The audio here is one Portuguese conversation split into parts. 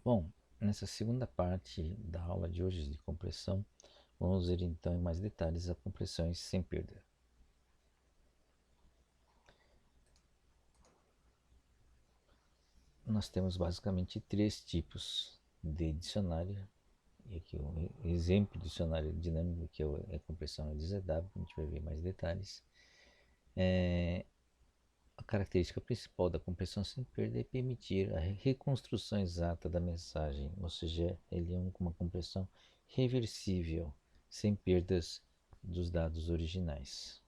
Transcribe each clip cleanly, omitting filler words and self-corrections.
Bom, nessa segunda parte da aula de hoje de compressão, vamos ver então em mais detalhes a compressão sem perda. Nós temos basicamente três tipos de dicionário, e aqui um exemplo de dicionário dinâmico, que é a compressão de ZW, a gente vai ver mais detalhes. A característica principal da compressão sem perda é permitir a reconstrução exata da mensagem, ou seja, ele é uma compressão reversível, sem perdas dos dados originais.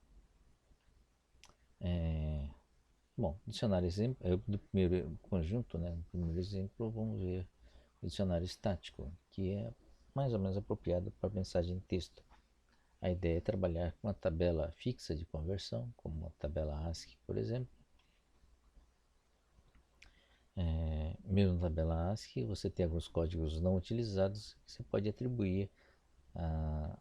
Bom, dicionário exemplo, do primeiro conjunto, né, no primeiro exemplo, vamos ver o dicionário estático, que é mais ou menos apropriado para mensagem em texto. A ideia é trabalhar com uma tabela fixa de conversão, como uma tabela ASCII, por exemplo. Mesmo na tabela ASCII, você tem alguns códigos não utilizados que você pode atribuir a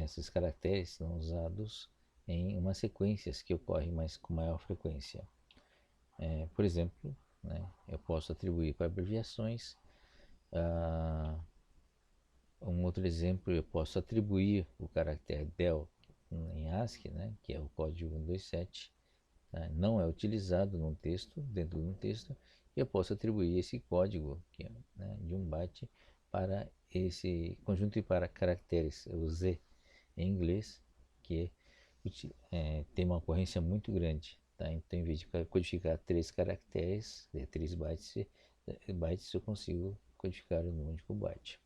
esses caracteres não usados em umas sequências que ocorrem com maior frequência. Por exemplo, né, eu posso atribuir para abreviações. Um outro exemplo, eu posso atribuir o caractere del em ASCII, né, que é o código 127, tá? Não é utilizado num texto, dentro de um texto, e eu posso atribuir esse código, que é, né, de um byte, para esse conjunto e para caracteres, o Z em inglês, que tem uma ocorrência muito grande. Tá? Então, em vez de codificar 3 caracteres, 3 bytes, eu consigo codificar um único byte.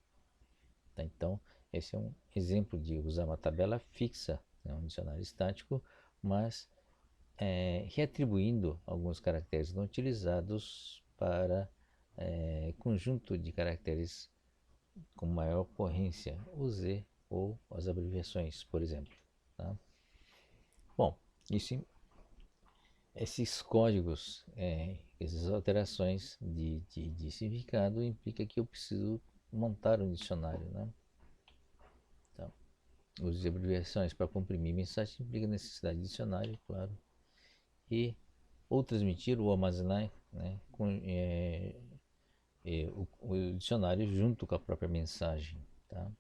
Tá? Então, esse é um exemplo de usar uma tabela fixa, né, um dicionário estático, mas reatribuindo alguns caracteres não utilizados para conjunto de caracteres com maior ocorrência, o Z ou as abreviações, por exemplo. Tá? Bom, isso, esses códigos, essas alterações de significado implica que eu preciso montar um dicionário. Né? Então, o uso de abreviações para comprimir mensagem implica necessidade de dicionário, claro, e ou transmitir ou armazenar, né, o dicionário junto com a própria mensagem. Tá?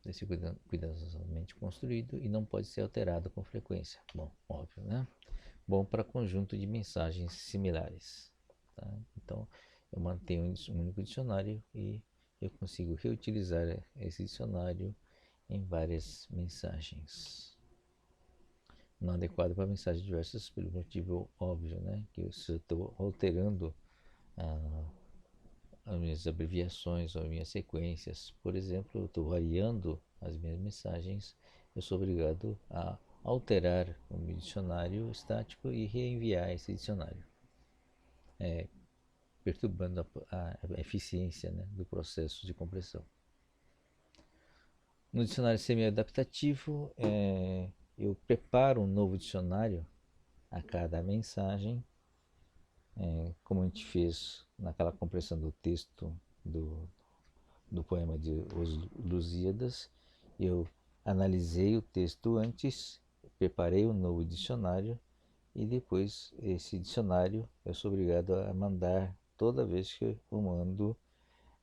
Deve ser cuidadosamente construído e não pode ser alterado com frequência. Bom, óbvio, né? Bom para conjunto de mensagens similares. Tá? Então, eu mantenho um único dicionário e eu consigo reutilizar esse dicionário em várias mensagens. Não adequado para mensagens diversas pelo motivo óbvio, né? Que se eu estou alterando as minhas abreviações ou as minhas sequências, por exemplo, eu estou variando as minhas mensagens, eu sou obrigado a alterar o meu dicionário estático e reenviar esse dicionário, perturbando a eficiência, né, do processo de compressão. No dicionário semi-adaptativo, eu preparo um novo dicionário a cada mensagem, como a gente fez naquela compressão do texto do poema de Os Lusíadas. Eu analisei o texto antes, preparei um novo dicionário e depois esse dicionário eu sou obrigado a mandar toda vez que eu mando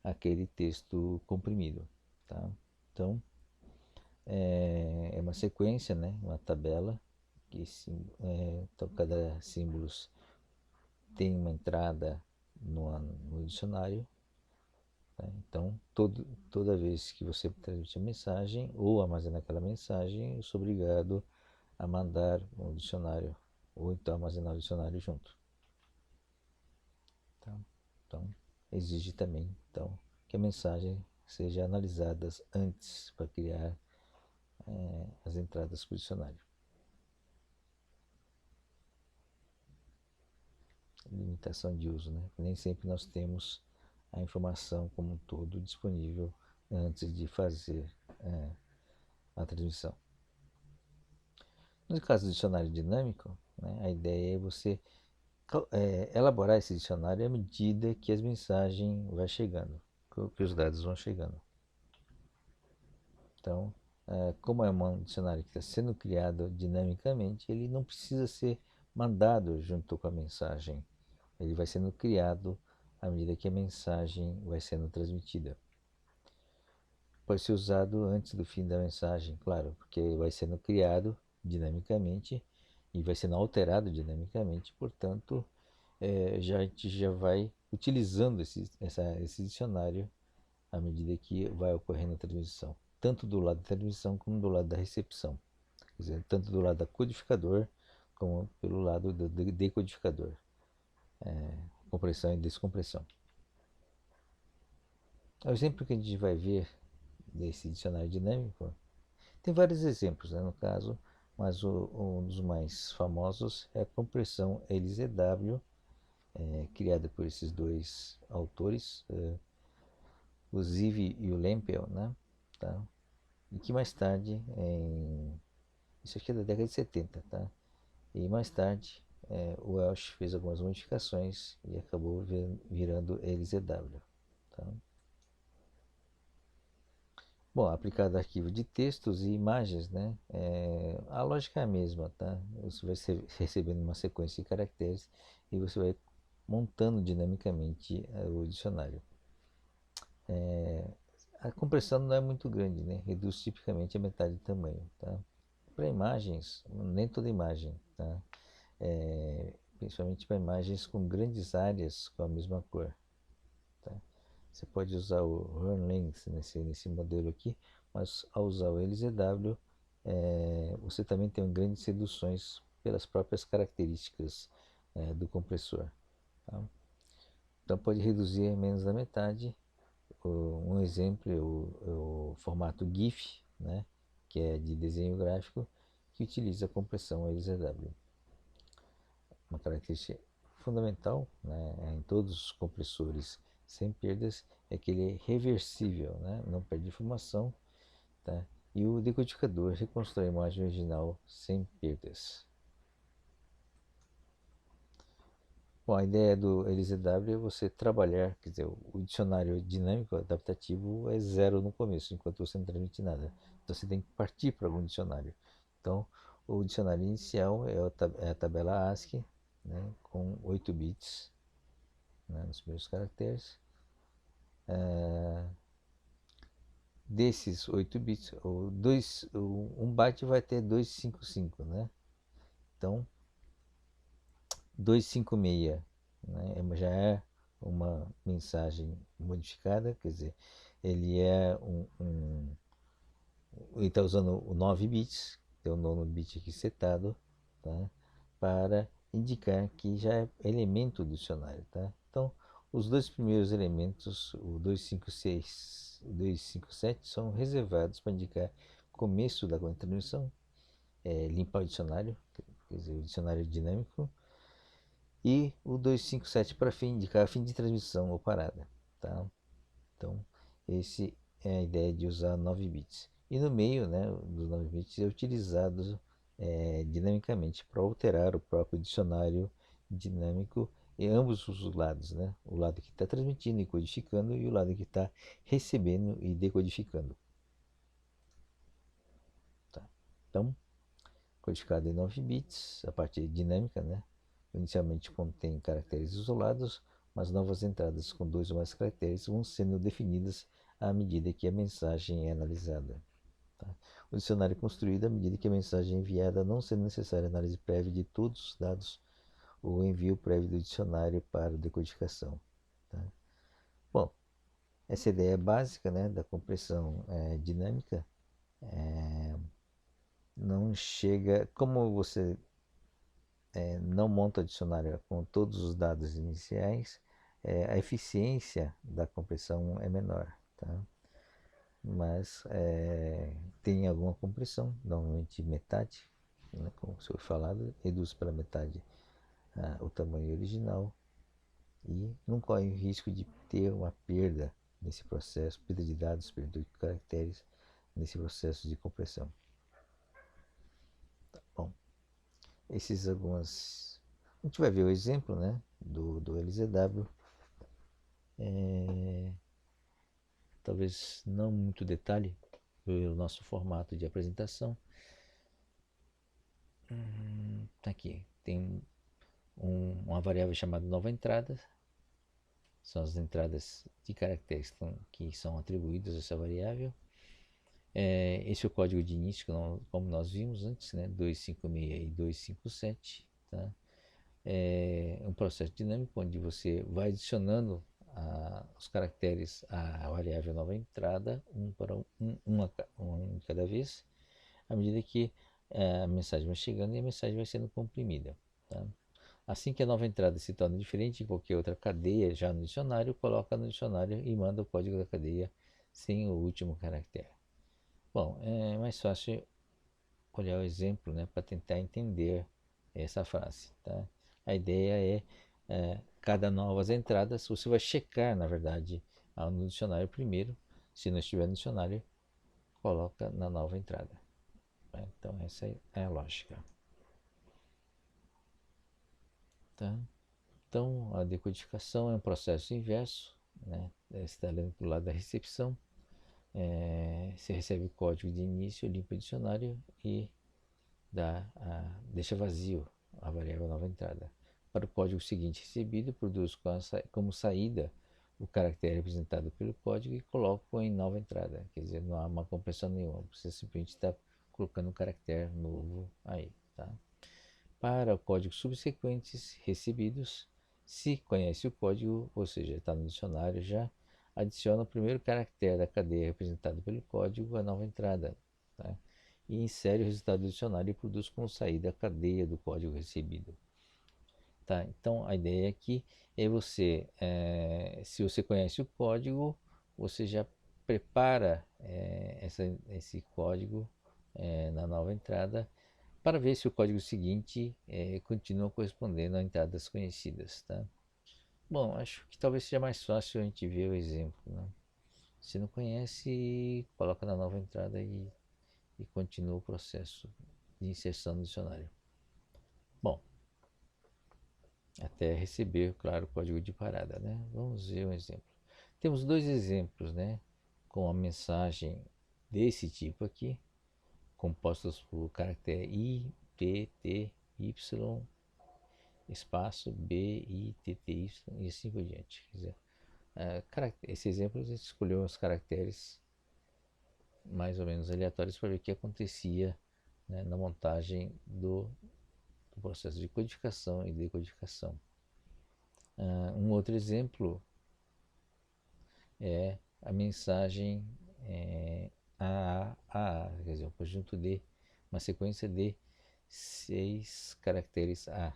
aquele texto comprimido. Tá? Então, é uma sequência, né? Uma tabela, que então cada símbolo tem uma entrada no dicionário. Tá? Então, toda vez que você transmite a mensagem ou armazena aquela mensagem, eu sou obrigado a mandar um dicionário ou então armazenar o dicionário junto. Tá? Então, exige também então, que a mensagem seja analisada antes para criar as entradas para o dicionário. Limitação de uso, né? Nem sempre nós temos a informação como um todo disponível antes de fazer a transmissão. No caso do dicionário dinâmico, né, a ideia é você elaborar esse dicionário à medida que as mensagens vão chegando, que os dados vão chegando. Então, como é um dicionário que está sendo criado dinamicamente, ele não precisa ser mandado junto com a mensagem. Ele vai sendo criado à medida que a mensagem vai sendo transmitida. Pode ser usado antes do fim da mensagem, claro, porque vai sendo criado dinamicamente e vai sendo alterado dinamicamente, portanto, a gente já vai utilizando esse dicionário à medida que vai ocorrendo a transmissão, tanto do lado da transmissão como do lado da recepção, quer dizer, tanto do lado da codificador como pelo lado do decodificador, compressão e descompressão. O exemplo que a gente vai ver desse dicionário dinâmico, tem vários exemplos, né, no caso, mas um dos mais famosos é a compressão LZW, criada por esses dois autores, o Ziv e o Lempel, né, tá? E que mais tarde, isso aqui é da década de 70, tá? E mais tarde, o Welsh fez algumas modificações e acabou virando LZW, tá? Bom, aplicado a arquivo de textos e imagens, né? A lógica é a mesma, tá? Você vai recebendo uma sequência de caracteres e você vai montando dinamicamente o dicionário. A compressão não é muito grande, né? Reduz tipicamente a metade do tamanho, tá? Para imagens, nem toda imagem, tá? Principalmente para imagens com grandes áreas com a mesma cor, tá? Você pode usar o run length nesse modelo aqui, mas ao usar o LZW, você também tem grandes reduções pelas próprias características do compressor, tá? Então pode reduzir menos da metade. Um exemplo é o formato GIF, né, que é de desenho gráfico, que utiliza a compressão LZW. Uma característica fundamental, né, em todos os compressores sem perdas é que ele é reversível, né, não perde informação, tá? E o decodificador reconstrói a imagem original sem perdas. Bom, a ideia do LZW é você trabalhar, quer dizer, o dicionário dinâmico adaptativo é zero no começo, enquanto você não transmite nada. Então você tem que partir para algum dicionário. Então, o dicionário inicial é a tabela ASCII, né, com 8 bits, né, nos primeiros caracteres. Desses 8 bits, um byte vai ter 255, né? Então, 256, né, já é uma mensagem modificada, quer dizer, ele é ele está usando o 9 bits, tem o nono bit aqui setado, tá? Para indicar que já é elemento do dicionário, tá? Então, os dois primeiros elementos, o 256 e o 257, são reservados para indicar começo da transmissão, limpar o dicionário, quer dizer, o dicionário dinâmico, e o 257 para indicar fim de transmissão ou parada, tá? Então, esse é a ideia de usar 9 bits. E no meio, né, dos 9 bits é utilizado dinamicamente para alterar o próprio dicionário dinâmico em ambos os lados, né? O lado que está transmitindo e codificando e o lado que está recebendo e decodificando. Tá? Então, codificado em 9 bits, a parte dinâmica, né? Inicialmente contém caracteres isolados, mas novas entradas com dois ou mais caracteres vão sendo definidas à medida que a mensagem é analisada. Tá? O dicionário é construído à medida que a mensagem é enviada, não sendo necessária análise prévia de todos os dados ou envio prévio do dicionário para decodificação. Tá? Bom, essa ideia básica, né, da compressão dinâmica não chega, como você não monta dicionário com todos os dados iniciais, a eficiência da compressão é menor, tá? Mas tem alguma compressão, normalmente metade, né, como foi falado, reduz pela metade o tamanho original e não corre o risco de ter uma perda nesse processo, perda de dados, perda de caracteres nesse processo de compressão. Bom, esses algumas. A gente vai ver o exemplo, né, do LZW. Talvez não muito detalhe pelo nosso formato de apresentação. Aqui tem uma variável chamada nova entrada, são as entradas de caracteres que são atribuídas a essa variável. Esse é o código de início, como nós vimos antes, né? 256 e 257. Tá? É um processo dinâmico onde você vai adicionando os caracteres à variável nova entrada, um de cada vez, à medida que a mensagem vai chegando e a mensagem vai sendo comprimida. Tá? Assim que a nova entrada se torna diferente de qualquer outra cadeia já no dicionário, coloca no dicionário e manda o código da cadeia sem o último caractere. Bom, é mais fácil olhar o exemplo, né, para tentar entender essa frase. Tá? A ideia cada novas entradas, você vai checar, na verdade, no dicionário primeiro. Se não estiver no dicionário, coloca na nova entrada. Tá? Então, essa é a lógica. Tá? Então, a decodificação é um processo inverso, né? Você está lendo do lado da recepção, você recebe o código de início, limpa o dicionário e deixa vazio a variável nova entrada. Para o código seguinte recebido, produz como saída o caractere representado pelo código e coloca em nova entrada. Quer dizer, não há uma compressão nenhuma, você simplesmente está colocando um caractere novo aí. Tá? Para códigos subsequentes recebidos, se conhece o código, ou seja, está no dicionário já, adiciona o primeiro caractere da cadeia representado pelo código à nova entrada. Tá? E insere o resultado do dicionário e produz como saída a cadeia do código recebido. Tá? Então a ideia aqui é se você conhece o código, você já prepara esse código na nova entrada para ver se o código seguinte continua correspondendo a entradas conhecidas. Tá? Bom, acho que talvez seja mais fácil a gente ver o exemplo. Né? Se não conhece, coloca na nova entrada e continua o processo de inserção no dicionário. Bom, até receber, claro, o código de parada. Né? Vamos ver um exemplo. Temos dois exemplos, né, com a mensagem desse tipo aqui, compostos por caractere I, P, T, Y, espaço B, I, T, T, Y e assim por diante. Quer dizer, esse exemplo a gente escolheu os caracteres mais ou menos aleatórios para ver o que acontecia, né, na montagem do processo de codificação e decodificação. Um outro exemplo é a mensagem quer dizer, um conjunto de, uma sequência de 6 caracteres A.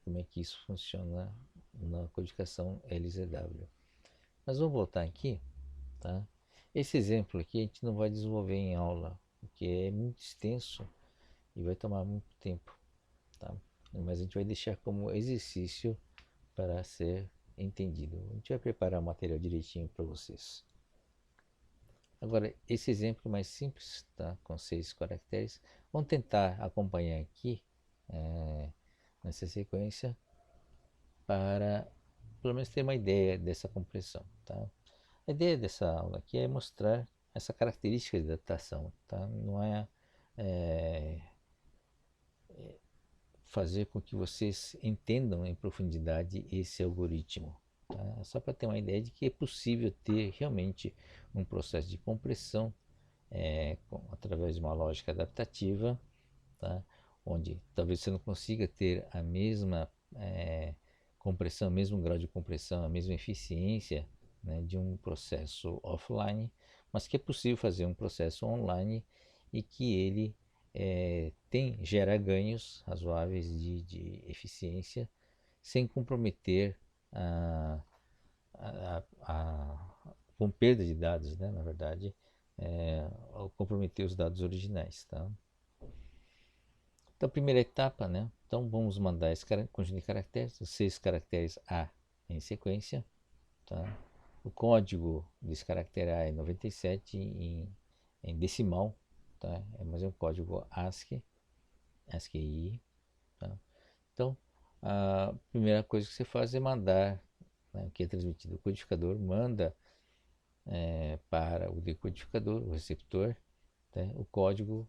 Como é que isso funciona na codificação LZW. Mas vamos voltar aqui, tá? Esse exemplo aqui a gente não vai desenvolver em aula, porque é muito extenso e vai tomar muito tempo, tá? Mas a gente vai deixar como exercício para ser entendido. A gente vai preparar o material direitinho para vocês. Agora, esse exemplo mais simples, tá? Com 6 caracteres, vamos tentar acompanhar aqui nessa sequência para pelo menos ter uma ideia dessa compressão, tá? A ideia dessa aula aqui é mostrar essa característica de adaptação, tá? Não é fazer com que vocês entendam em profundidade esse algoritmo. Tá? Só para ter uma ideia de que é possível ter realmente um processo de compressão através de uma lógica adaptativa, tá? Onde talvez você não consiga ter a mesma compressão, o mesmo grau de compressão, a mesma eficiência, né, de um processo offline, mas que é possível fazer um processo online e que ele gera ganhos razoáveis de eficiência sem comprometer com perda de dados, né, na verdade, ao comprometer os dados originais. Tá? Então, a primeira etapa, né? Então, vamos mandar esse conjunto de caracteres, os 6 caracteres A em sequência. Tá? O código desse caractere A é 97 em decimal, tá? Mas é um código ASCII, ASCII. Tá? Então, a primeira coisa que você faz é mandar, né, o que é transmitido. O codificador manda para o decodificador, o receptor, tá? O código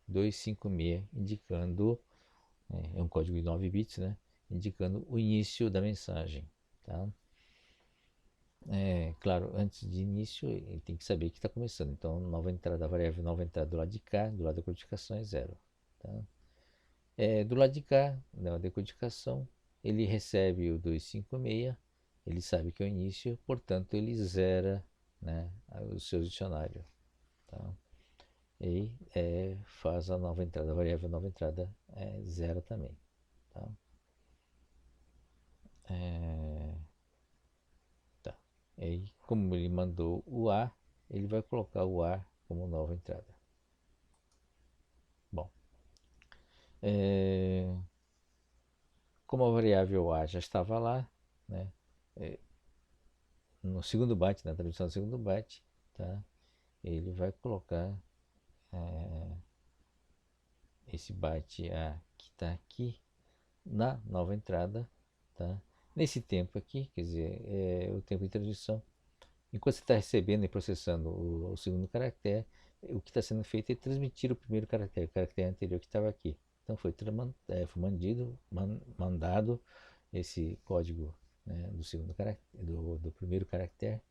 256, indicando, é um código de 9 bits, né? Indicando o início da mensagem. Tá? claro, antes de início, ele tem que saber que está começando. Então, nova entrada, a variável nova entrada do lado de cá, do lado da codificação é zero. Tá? Do lado de cá, na decodificação, ele recebe o 256, ele sabe que é o início, portanto, ele zera, né, o seu dicionário. Tá? E faz a nova entrada, a variável nova entrada é zero também. Tá? Tá. E aí, como ele mandou o A, ele vai colocar o A como nova entrada. Bom, como a variável A já estava lá, né, no segundo byte, na tradução do segundo byte, tá, ele vai colocar esse byte A que está aqui na nova entrada. Tá? Nesse tempo aqui, quer dizer, o tempo de transição, enquanto você está recebendo e processando o segundo caractere, o que está sendo feito é transmitir o primeiro caractere, o caractere anterior que estava aqui. Então foi mandado esse código, né, do segundo caractere, do primeiro caractere,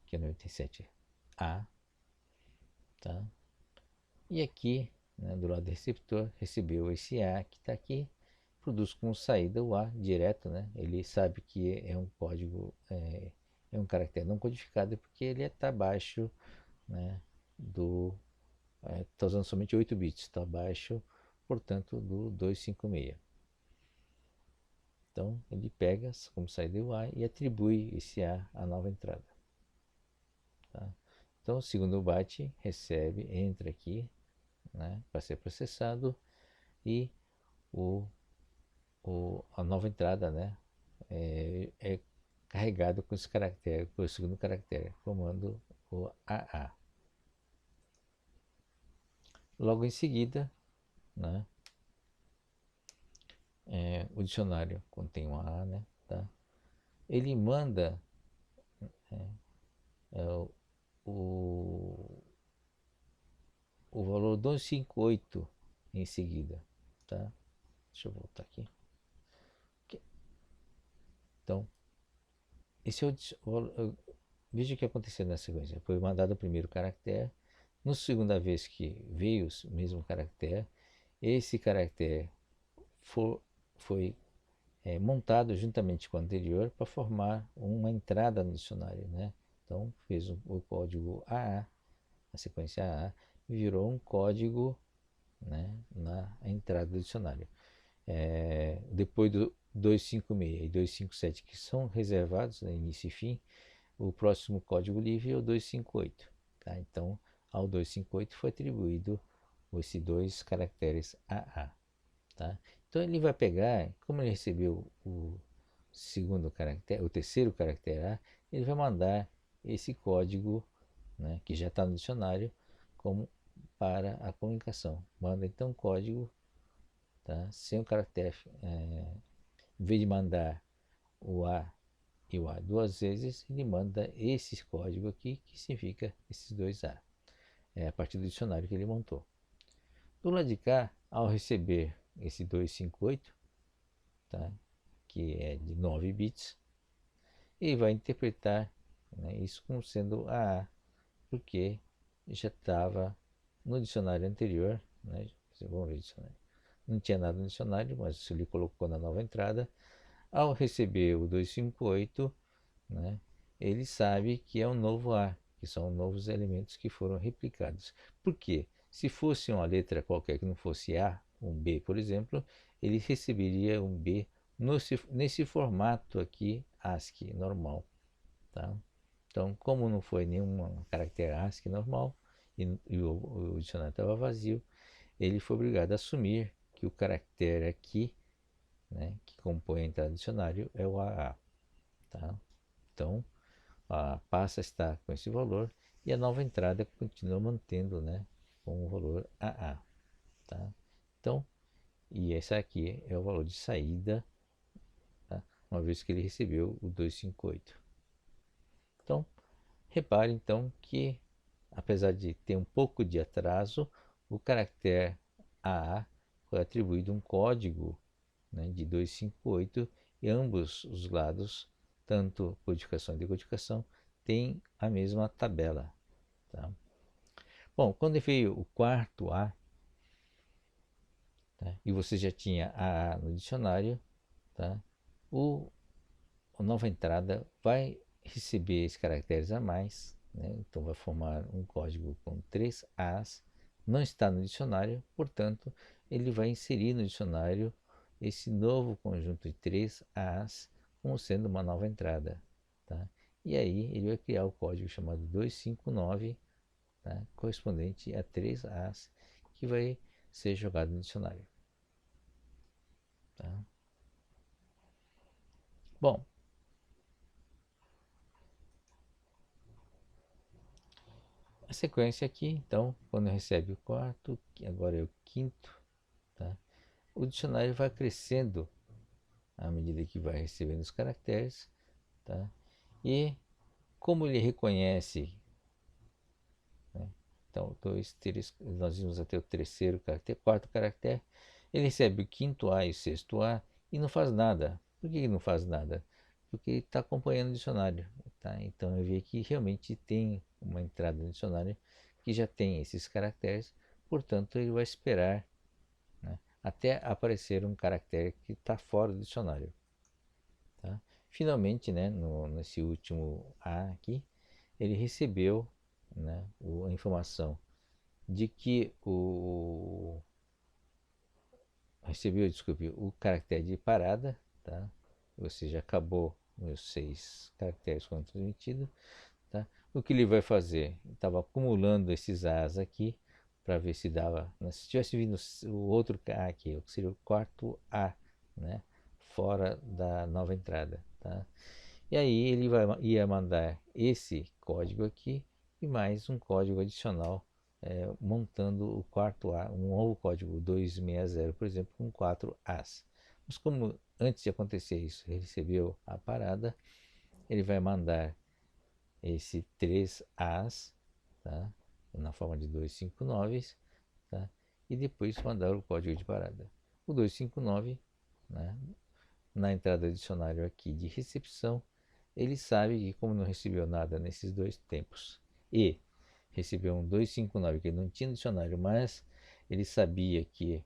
que é 97A. Tá? E aqui, né, do lado do receptor, recebeu esse A que está aqui, produz como saída o A direto, né? Ele sabe que é um código, é um caractere não codificado, porque ele está abaixo, né, está usando somente 8 bits, está abaixo, portanto, do 256. Então, ele pega como saída o A e atribui esse A à nova entrada. Tá? Então, o segundo byte recebe, entra aqui, né, para ser processado, e a nova entrada, né, é carregado com esse caractere, com o segundo caractere, formando o AA. Logo em seguida, né, o dicionário contém um AA, né, tá? Ele manda o, o valor 258 em seguida, tá? Deixa eu voltar aqui. Então, esse é veja o que aconteceu na sequência. Foi mandado o primeiro caractere. Na segunda vez que veio o mesmo caractere, esse caractere foi montado juntamente com o anterior para formar uma entrada no dicionário, né? Então fez o código AA, a sequência AA, virou um código, né, na entrada do dicionário. Depois do 256 e 257, que são reservados, né, início e fim, o próximo código livre é o 258. Tá? Então, ao 258 foi atribuído esses dois caracteres AA. Tá? Então, ele vai pegar, como ele recebeu o segundo caractere, o terceiro caractere A, ele vai mandar esse código, né, que já está no dicionário, como para a comunicação. Manda então um código, tá, sem o caractere, em vez de mandar o A e o A duas vezes, ele manda esse código aqui, que significa esses dois A. É a partir do dicionário que ele montou. Do lado de cá, ao receber esse 258, tá, que é de 9 bits, ele vai interpretar, né, isso como sendo AA, porque já estava no dicionário anterior, né, vamos ver dicionário. Não tinha nada no dicionário, mas ele colocou na nova entrada. Ao receber o 258, né, ele sabe que é um novo A, que são novos elementos que foram replicados. Por quê? Se fosse uma letra qualquer que não fosse A, um B, por exemplo, ele receberia um B nesse formato aqui, ASCII normal. Tá? Então, como não foi nenhum caractere ASCII normal e o dicionário estava vazio, ele foi obrigado a assumir que o caractere aqui, né, que compõe a entrada do dicionário é o AA. Tá? Então, passa a estar com esse valor e a nova entrada continua mantendo, né, com o valor AA. Tá? Então, e esse aqui é o valor de saída, tá? Uma vez que ele recebeu o 258. Então, repare então que, apesar de ter um pouco de atraso, o caractere AA foi atribuído um código, né, de 258 e ambos os lados, tanto codificação e decodificação, tem a mesma tabela. Tá? Bom, quando veio o quarto A, tá? E você já tinha a no dicionário, tá? O, a nova entrada vai receber esses caracteres a mais, né? Então vai formar um código com 3 As, não está no dicionário, portanto, ele vai inserir no dicionário esse novo conjunto de 3 As como sendo uma nova entrada. Tá? E aí ele vai criar o código chamado 259, tá? Correspondente a 3 As, que vai ser jogado no dicionário. Tá? Bom, a sequência aqui, então, quando recebe o quarto, que agora é o quinto, tá? O dicionário vai crescendo à medida que vai recebendo os caracteres, tá? E como ele reconhece, né? Então, dois, três, nós vimos até o terceiro caractere, quarto caractere, ele recebe o quinto A e o sexto A e não faz nada. Por que ele não faz nada? Porque ele está acompanhando o dicionário, tá? Então eu vi que realmente tem uma entrada no dicionário que já tem esses caracteres, portanto ele vai esperar, né, até aparecer um caractere que está fora do dicionário. Tá? Finalmente, né, nesse último A aqui, ele recebeu, né, a informação de que recebeu, desculpe, o caractere de parada, tá? Ou seja, acabou os 6 caracteres foram transmitidos, tá? O que ele vai fazer? Estava acumulando esses As aqui para ver se dava, né? Se tivesse vindo o outro A aqui, o que seria o quarto A, né? Fora da nova entrada, tá? E aí ele ia mandar esse código aqui e mais um código adicional, montando o quarto A, um novo código 260, por exemplo, com 4 As. Mas como antes de acontecer isso, ele recebeu a parada, ele vai mandar esse 3 As, tá? Na forma de 259, tá? E depois mandar o código de parada. O 259, né? Na entrada do dicionário aqui de recepção, ele sabe que como não recebeu nada nesses dois tempos e recebeu um 259 que ele não tinha no dicionário, mas ele sabia que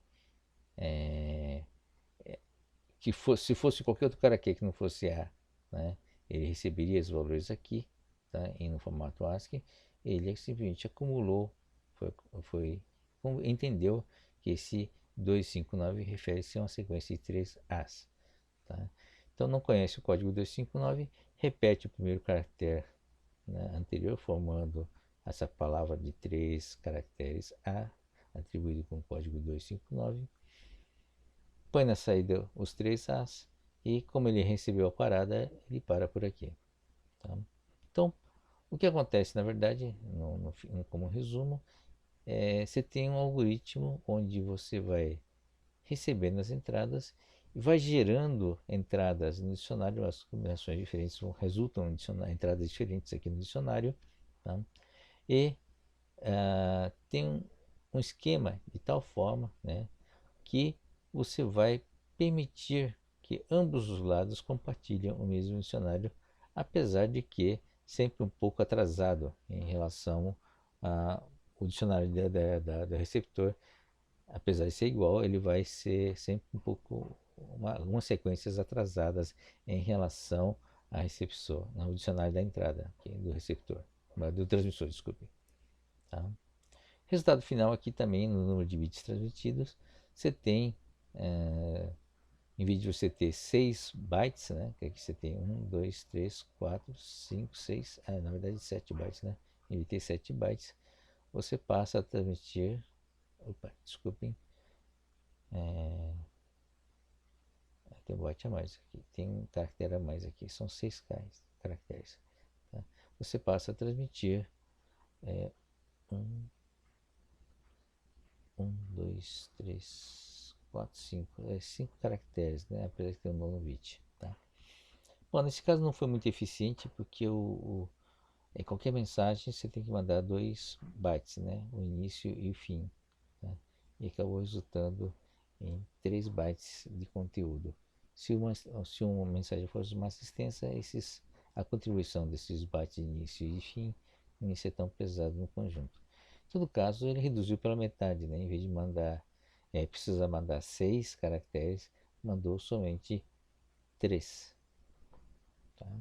se fosse qualquer outro caractere que não fosse A, né, ele receberia os valores aqui, tá, em no formato ASCII. Ele simplesmente acumulou, foi, entendeu que esse 259 refere-se a uma sequência de 3 As. Tá? Então não conhece o código 259, repete o primeiro caractere, né, anterior, formando essa palavra de 3 caracteres A, atribuído com o código 259. Põe na saída os 3 As e, como ele recebeu a parada, ele para por aqui. Tá? Então, o que acontece, na verdade, como resumo, você tem um algoritmo onde você vai recebendo as entradas e vai gerando entradas no dicionário, as combinações diferentes resultam em entradas diferentes aqui no dicionário, tá? E tem um esquema de tal forma, né, que você vai permitir que ambos os lados compartilhem o mesmo dicionário, apesar de que sempre um pouco atrasado em relação ao dicionário do receptor. Apesar de ser igual, ele vai ser sempre um pouco, algumas sequências atrasadas em relação à recepção, ao dicionário da entrada, aqui, do receptor, do transmissor, desculpe. Tá? Resultado final aqui também, no número de bits transmitidos, você tem, em vez de você ter 6 bytes, né, que aqui você tem 1, 2, 3, 4, 5, 6, na verdade 7 bytes, né? Em vez de ter 7 bytes, você passa a transmitir, opa, desculpem, tem um byte a mais aqui, tem um caractere a mais aqui, são 6 caracteres. Tá? Você passa a transmitir um, 2, 3, 4, 5, 5 caracteres, né? Apesar de ter um nono bit. Tá? Bom, nesse caso não foi muito eficiente porque qualquer mensagem você tem que mandar 2 bytes, né? O início e o fim. Tá? E acabou resultando em 3 bytes de conteúdo. Se uma mensagem fosse mais extensa, a contribuição desses bytes de início e de fim não ia ser tão pesado no conjunto. Em todo caso, ele reduziu pela metade, né? Em vez de precisar mandar 6 caracteres, mandou somente 3. Tá?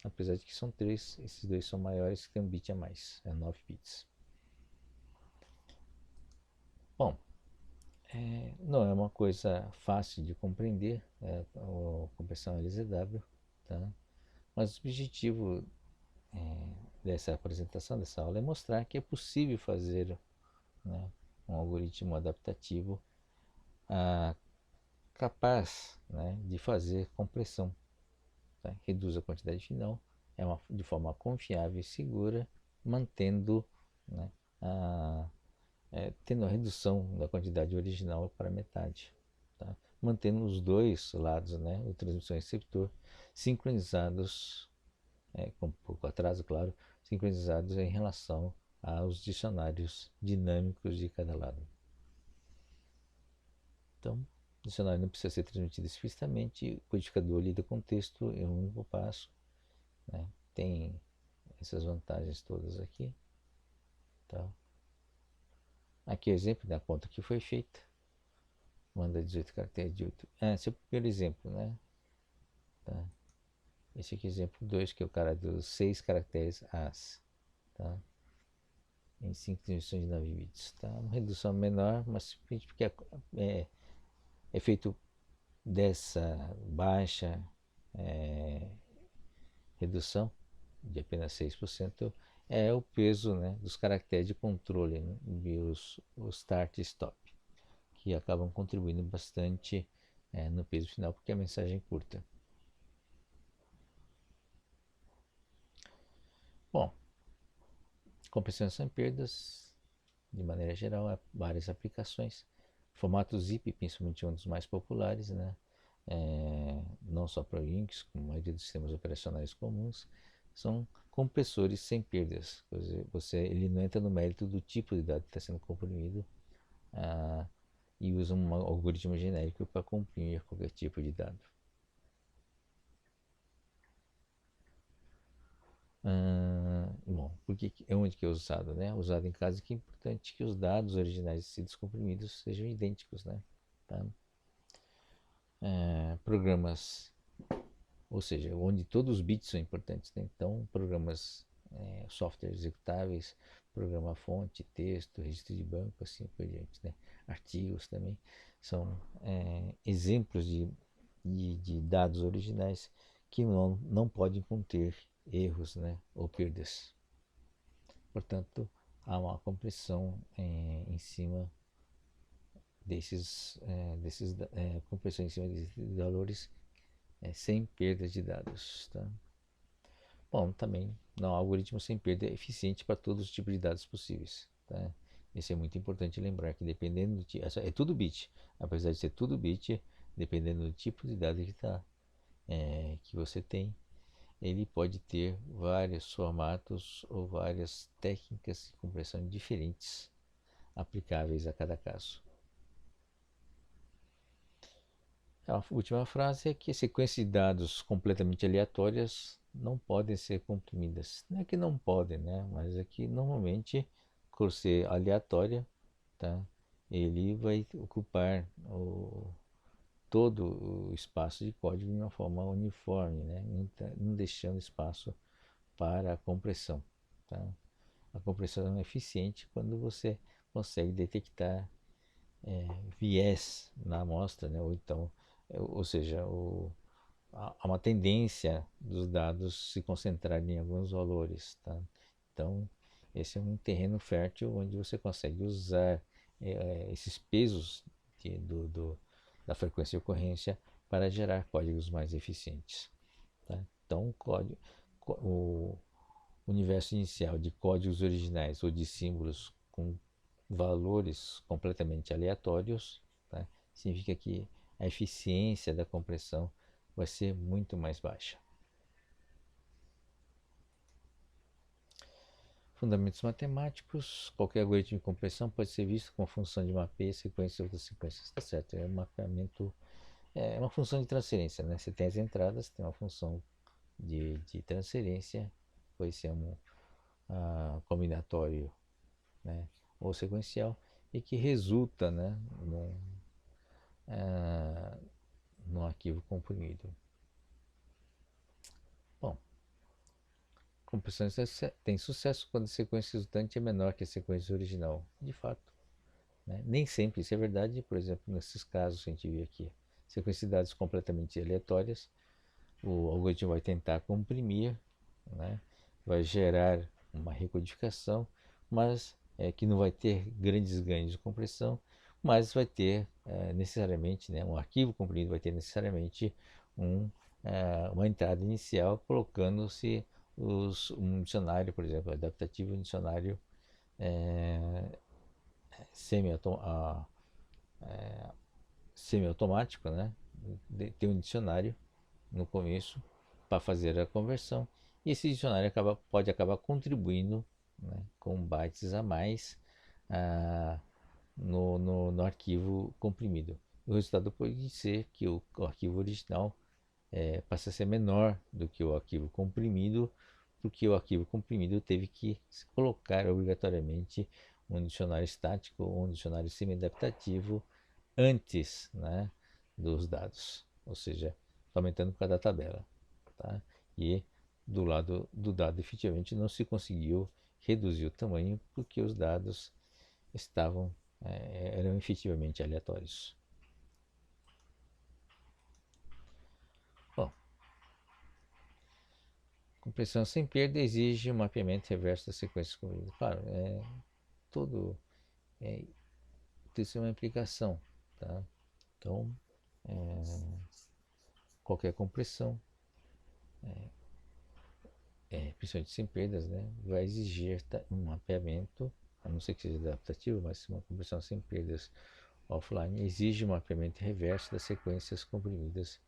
Apesar de que são 3, esses dois são maiores, que tem um bit a mais, é 9 bits. Bom, não é uma coisa fácil de compreender, a compressão LZW, tá? Mas o objetivo dessa apresentação, dessa aula, é mostrar que é possível fazer, né, um algoritmo adaptativo capaz, né, de fazer compressão. Tá? Reduz a quantidade final de forma confiável e segura, mantendo, né, tendo a redução da quantidade original para metade. Tá? Mantendo os dois lados, né, o transmissor e receptor, sincronizados, com pouco atraso, claro, sincronizados em relação aos dicionários dinâmicos de cada lado. Então, o dicionário não precisa ser transmitido explicitamente, o codificador lida com o texto em um único passo, né? Tem essas vantagens todas aqui. Tá? Aqui é o exemplo da conta que foi feita. Manda 18 caracteres de 8. Esse é o primeiro exemplo, né? Tá? Esse aqui é o exemplo 2, que é o cara dos 6 caracteres AS. Tá? Em 5 transmissões de 9 bits. Tá? Uma redução menor, mas simplesmente porque é feito dessa baixa redução de apenas 6%, é o peso, né, dos caracteres de controle, né, e os start e stop, que acabam contribuindo bastante no peso final, porque a mensagem é curta. Bom, compressão sem perdas, de maneira geral, há várias aplicações. Formato zip, principalmente um dos mais populares, né? Não só para Unix, como a maioria dos sistemas operacionais comuns, são compressores sem perdas. Ele não entra no mérito do tipo de dado que está sendo comprimido, e usa um algoritmo genérico para comprimir qualquer tipo de dado. Bom, onde que é usado, né? Usado em casos que é importante que os dados originais de comprimidos sejam idênticos, né? Tá? Programas, ou seja, onde todos os bits são importantes, né? Então, programas, software executáveis, programa fonte, texto, registro de banco, assim por diante, né? Artigos também são exemplos de dados originais que não podem conter erros, né, ou perdas. Portanto, há uma compressão em cima compressão em cima desses valores sem perda de dados. Tá? Bom, também não há algoritmo sem perda eficiente para todos os tipos de dados possíveis. Tá? Isso é muito importante lembrar que dependendo do tipo, é tudo bit, apesar de ser tudo bit, dependendo do tipo de dado que você tem, ele pode ter vários formatos ou várias técnicas de compressão diferentes aplicáveis a cada caso. A última frase é que sequências de dados completamente aleatórias não podem ser comprimidas. Não é que não podem, né? Mas é que normalmente, por ser aleatória, tá? Ele vai ocupar todo o espaço de código de uma forma uniforme, né? Não deixando espaço para a compressão. Tá? A compressão é eficiente quando você consegue detectar viés na amostra, né? Ou seja, há uma tendência dos dados se concentrarem em alguns valores. Tá? Então, esse é um terreno fértil onde você consegue usar esses pesos da frequência de ocorrência para gerar códigos mais eficientes. Tá? Então, o universo inicial de códigos originais ou de símbolos com valores completamente aleatórios, tá? Significa que a eficiência da compressão vai ser muito mais baixa. Fundamentos matemáticos. Qualquer algoritmo de compressão pode ser visto como função de mapear sequências e outras sequências. Está certo, é um mapeamento, é uma função de transferência, né? Você tem as entradas, tem uma função de transferência, pode ser um combinatório, né, ou sequencial, e que resulta, né, ah, num arquivo comprimido. Bom, compressão tem sucesso quando a sequência resultante é menor que a sequência original. De fato, né? Nem sempre isso é verdade. Por exemplo, nesses casos que a gente viu aqui, sequências de dados completamente aleatórias, o algoritmo vai tentar comprimir, né? Vai gerar uma recodificação, mas que não vai ter grandes ganhos de compressão, mas vai ter necessariamente, né, um arquivo comprimido vai ter necessariamente um, uma entrada inicial colocando-se um dicionário, por exemplo, adaptativo, um dicionário é, semi-automático, semi-automático, né? Tem um dicionário no começo para fazer a conversão, e esse dicionário pode acabar contribuindo, né, com bytes a mais ah, no arquivo comprimido. O resultado pode ser que o arquivo original passa a ser menor do que o arquivo comprimido, porque o arquivo comprimido teve que colocar obrigatoriamente um dicionário estático ou um dicionário semi-adaptativo antes, né, dos dados, ou seja, aumentando por causa da tabela. Tá? E do lado do dado, efetivamente, não se conseguiu reduzir o tamanho porque os dados eram efetivamente aleatórios. Bom, compressão sem perda exige um mapeamento reverso das sequências comprimidas. Claro, todo é, isso é uma implicação, tá? Então, qualquer compressão, principalmente sem perdas, né, vai exigir um mapeamento, a não ser que seja adaptativo, mas uma compressão sem perdas offline exige um mapeamento reverso das sequências comprimidas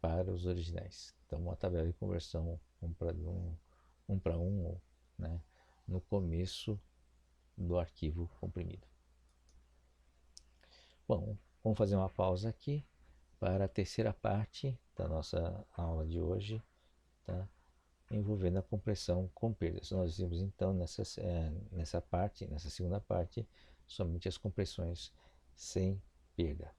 para os originais. Então, uma tabela de conversão um para um, né, no começo do arquivo comprimido. Bom, vamos fazer uma pausa aqui para a terceira parte da nossa aula de hoje, tá? Envolvendo a compressão com perdas. Nós vimos então nessa segunda parte, somente as compressões sem perda.